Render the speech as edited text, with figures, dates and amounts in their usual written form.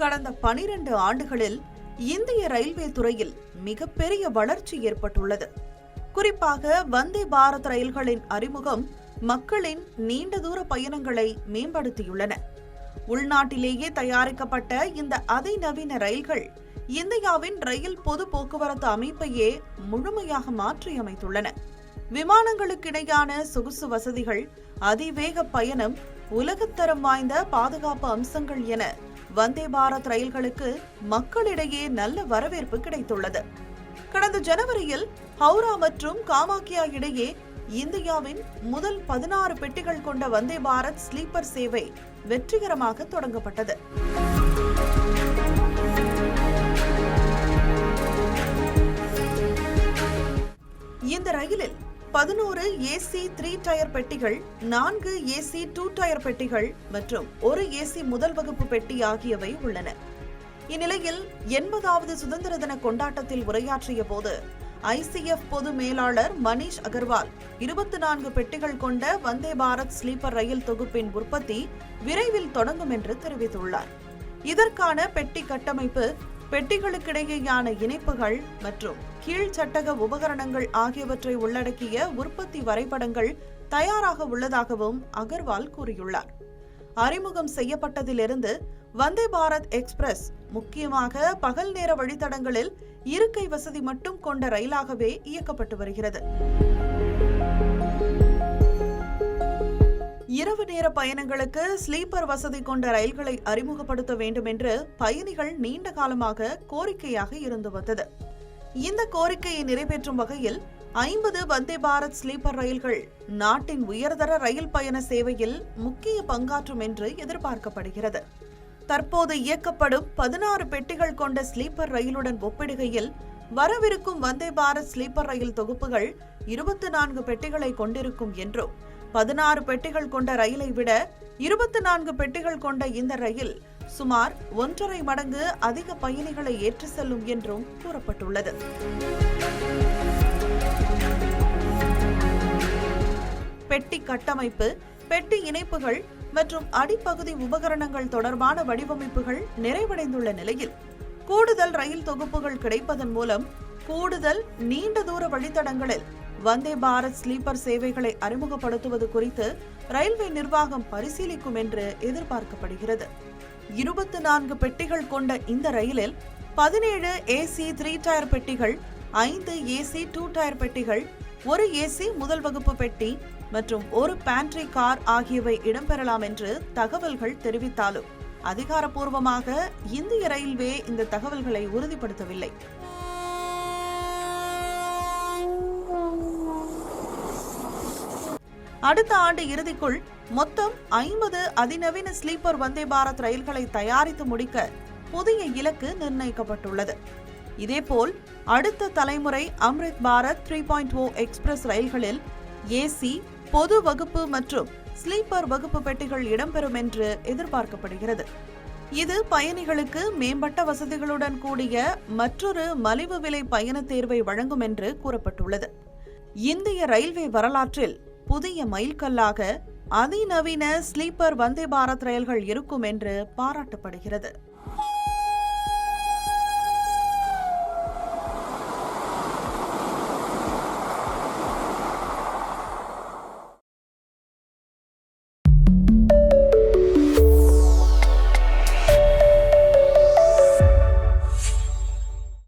கடந்த 12 ஆண்டுகளில் இந்திய ரயில்வே துறையில் மிகப்பெரிய வளர்ச்சி ஏற்பட்டுள்ளது. குறிப்பாக வந்தே பாரத் ரயில்களின் அறிமுகம் மக்களின் நீண்ட தூர பயணங்களை மேம்படுத்தியுள்ளன. உள்நாட்டிலேயே தயாரிக்கப்பட்ட இந்த அதிநவீன ரயில்கள் இந்தியாவின் ரயில் பொது போக்குவரத்து அமைப்பையே முழுமையாக மாற்றியமைத்துள்ளன. விமானங்களுக்கிடையான சொகுசு வசதிகள், அதிவேக பயணம், உலகத்தரம் வாய்ந்த பாதுகாப்பு அம்சங்கள் என வந்தே பாரத் ரயில்களுக்கு மக்களிடையே நல்ல வரவேற்பு கிடைத்துள்ளது. கடந்த ஜனவரியில் ஹவுரா மற்றும் காமாக்கியா இடையே இந்தியாவின் முதல் 16 பெட்டிகள் கொண்ட வந்தே பாரத் ஸ்லீப்பர் சேவை வெற்றிகரமாக தொடங்கப்பட்டது. இந்த ரயிலில் 11 ஏசி 3 டயர் பெட்டிகள், 4 ஏசி 2 டயர் பெட்டிகள் மற்றும் 1 ஏசி முதல் வகுப்பு பெட்டி ஆகியவை உள்ளன. இந்நிலையில் 80வது சுதந்திர தின கொண்டாட்டத்தில் உரையாற்றிய போது ICF பொது மேலாளர் மனிஷ் அகர்வால் 24 பெட்டிகள் கொண்ட வந்தே பாரத் ஸ்லீப்பர் ரயில் தொகுப்பின் உற்பத்தி விரைவில் தொடங்கும் என்று தெரிவித்துள்ளார். இதற்கான பெட்டி கட்டமைப்பு, பெட்டிகளுக்கிடையேயான இணைப்புகள் மற்றும் கீழ்ச்சட்டக உபகரணங்கள் ஆகியவற்றை உள்ளடக்கிய உற்பத்தி வரைபடங்கள் தயாராக உள்ளதாகவும் அகர்வால் கூறியுள்ளார். அறிமுகம் செய்யப்பட்டதிலிருந்து வந்தே பாரத் எக்ஸ்பிரஸ் முக்கியமாக பகல் நேர வழித்தடங்களில் இருக்கை வசதி மட்டும் கொண்ட ரயிலாகவே இயக்கப்பட்டு வருகிறது. இரவு நேர பயணங்களுக்கு ஸ்லீப்பர் வசதி கொண்ட ரயில்களை அறிமுகப்படுத்த வேண்டும் என்று பயணிகள் நீண்ட காலமாக கோரிக்கையாக இருந்து வந்தது. இந்த கோரிக்கையை நிறைவேற்றும் வகையில் 50 வந்தே பாரத் ஸ்லீப்பர் ரயில்கள் நாட்டின் உயர்தர ரயில் பயண சேவையில் முக்கிய பங்காற்றும் என்று எதிர்பார்க்கப்படுகிறது. தற்போது இயக்கப்படும் 16 பெட்டிகள் கொண்ட ஸ்லீப்பர் ரயிலுடன் ஒப்பிடுகையில் வரவிருக்கும் வந்தே பாரத் ஸ்லீப்பர் ரயில் தொகுப்புகள் 24 பெட்டிகளை கொண்டிருக்கும் என்றும், 16 பெட்டிகள் கொண்ட ரயிலை விட 24 பெட்டிகள் கொண்ட இந்த ரயில் சுமார் 1.5 மடங்கு அதிக பயணிகளை ஏற்றி செல்லும் என்றும் கூறப்பட்டுள்ளது. பெட்டி கட்டமைப்பு, பெட்டி இணைப்புகள் மற்றும் அடிப்பகுதி உபகரணங்கள் தொடர்பான வடிவமைப்புகள் நிறைவடைந்துள்ள நிலையில் கூடுதல் ரயில் தொகுப்புகள் கிடைப்பதன் மூலம் கூடுதல் நீண்ட தூர வழித்தடங்களில் வந்தே பாரத் ஸ்லீப்பர் சேவைகளை அறிமுகப்படுத்துவது குறித்து ரயில்வே நிர்வாகம் பரிசீலிக்கும் என்று எதிர்பார்க்கப்படுகிறது. 24 பெட்டிகள் கொண்ட இந்த ரயிலில் 17 ஏசி 3 டயர் பெட்டிகள், 5 ஏசி 2 டயர் பெட்டிகள், 1 ஏசி முதல் வகுப்பு பெட்டி மற்றும் 1 பேண்ட்ரி கார் ஆகியவை இடம்பெறலாம் என்று தகவல்கள் தெரிவித்தாலும் அதிகாரப்பூர்வமாக இந்திய ரயில்வே இந்த தகவல்களை உறுதிப்படுத்தவில்லை. அடுத்த ஆண்டு இறுதிக்குள் மொத்தம் 50 அதிநவீன ஸ்லீப்பர் வந்தே பாரத் ரயில்களை தயாரித்து முடிக்க புதிய இலக்கு நிர்ணயிக்கப்பட்டுள்ளது. இதேபோல் அடுத்த தலைமுறை அம்ரித் பாரத் 3.0 எக்ஸ்பிரஸ் ரயில்களில் ஏசி, பொது வகுப்பு மற்றும் ஸ்லீப்பர் வகுப்பு பெட்டிகள் இடம்பெறும் என்று எதிர்பார்க்கப்படுகிறது. இது பயணிகளுக்கு மேம்பட்ட வசதிகளுடன் கூடிய மற்றொரு மலிவு விலை பயண தேர்வை வழங்கும் என்று கூறப்பட்டுள்ளது. இந்திய ரயில்வே வரலாற்றில் புதிய மைல்கல்லாக அதிநவீன ஸ்லீப்பர் வந்தே பாரத் ரயில்கள் இருக்கும் என்று பாராட்டப்படுகிறது.